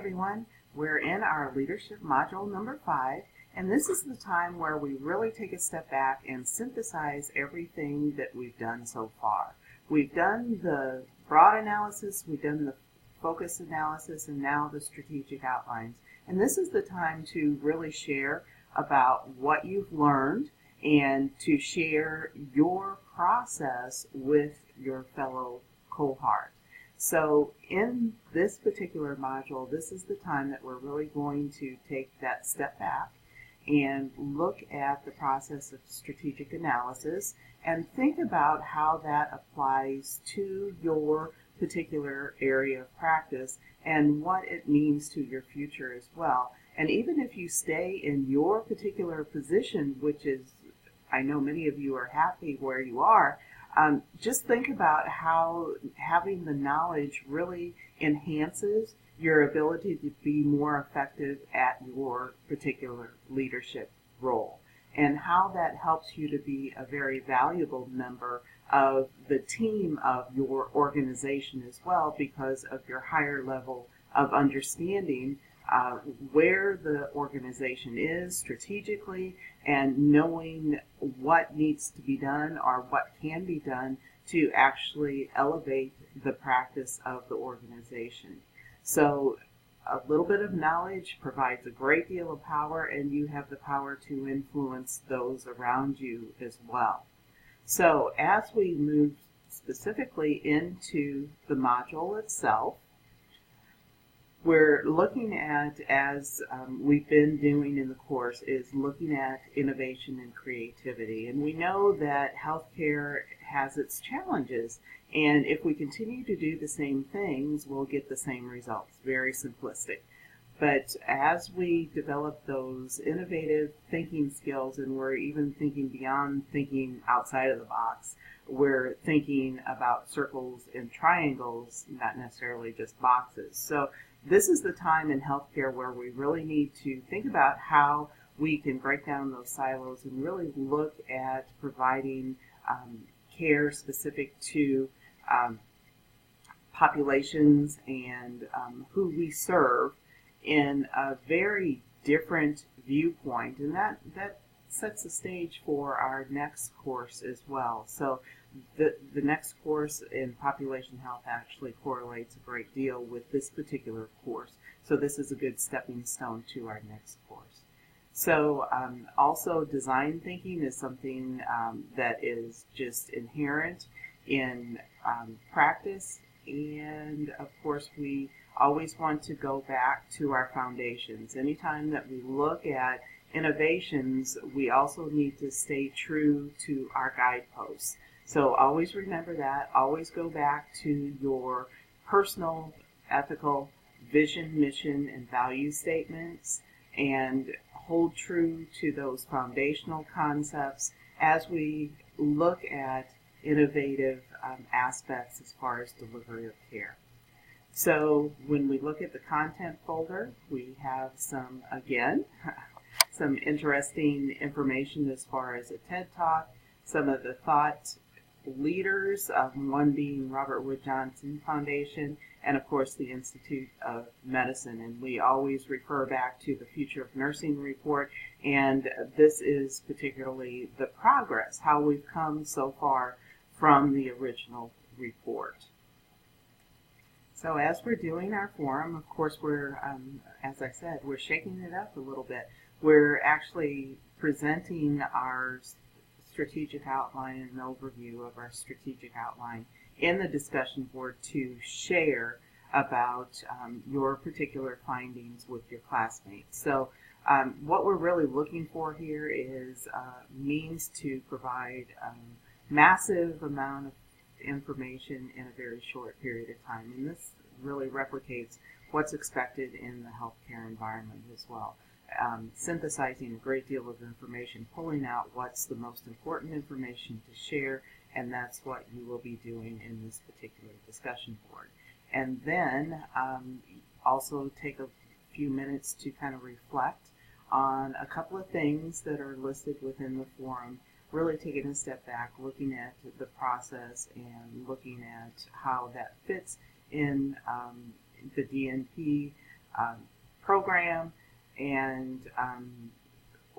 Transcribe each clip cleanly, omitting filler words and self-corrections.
everyone. We're in our leadership module number 5, and this is the time where we really take a step back and synthesize everything that we've done so far. We've done the broad analysis, we've done the focus analysis, and now the strategic outlines. And this is the time to really share about what you've learned and to share your process with your fellow cohort. So in this particular module, this is the time that we're really going to take that step back and look at the process of strategic analysis and think about how that applies to your particular area of practice and what it means to your future as well. And even if you stay in your particular position, which is, I know many of you are happy where you are, just think about how having the knowledge really enhances your ability to be more effective at your particular leadership role, and how that helps you to be a very valuable member of the team of your organization as well, because of your higher level of understanding where the organization is strategically and knowing what needs to be done or what can be done to actually elevate the practice of the organization. So a little bit of knowledge provides a great deal of power, and you have the power to influence those around you as well. So as we move specifically into the module itself, we're looking at, as we've been doing in the course, is looking at innovation and creativity. And we know that healthcare has its challenges, and if we continue to do the same things, we'll get the same results. Very simplistic. But as we develop those innovative thinking skills, and we're even thinking beyond thinking outside of the box, we're thinking about circles and triangles, not necessarily just boxes. So this is the time in healthcare where we really need to think about how we can break down those silos and really look at providing care specific to populations and who we serve in a very different viewpoint. And that sets the stage for our next course as well. So the next course in population health actually correlates a great deal with this particular course. So this is a good stepping stone to our next course. So also design thinking is something that is just inherent in practice. And of course, we always want to go back to our foundations. Anytime that we look at innovations, we also need to stay true to our guideposts. So always remember that. Always go back to your personal, ethical vision, mission, and value statements, and hold true to those foundational concepts as we look at innovative aspects as far as delivery of care. So when we look at the content folder, we have some interesting information as far as a TED Talk, some of the thought leaders, one being Robert Wood Johnson Foundation, and of course the Institute of Medicine. And we always refer back to the Future of Nursing report, and this is particularly the progress, how we've come so far from the original report. So as we're doing our forum, of course we're, as I said, we're shaking it up a little bit. We're actually presenting our strategic outline and an overview of our strategic outline in the discussion board to share about your particular findings with your classmates. So what we're really looking for here is means to provide massive amount of information in a very short period of time, and this really replicates what's expected in the healthcare environment as well. Synthesizing a great deal of information, pulling out what's the most important information to share, and that's what you will be doing in this particular discussion board. And then also take a few minutes to kind of reflect on a couple of things that are listed within the forum, really taking a step back, looking at the process and looking at how that fits in the DNP program and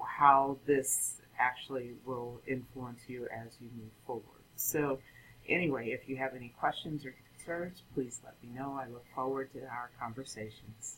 how this actually will influence you as you move forward. So anyway, if you have any questions or concerns, please let me know. I look forward to our conversations.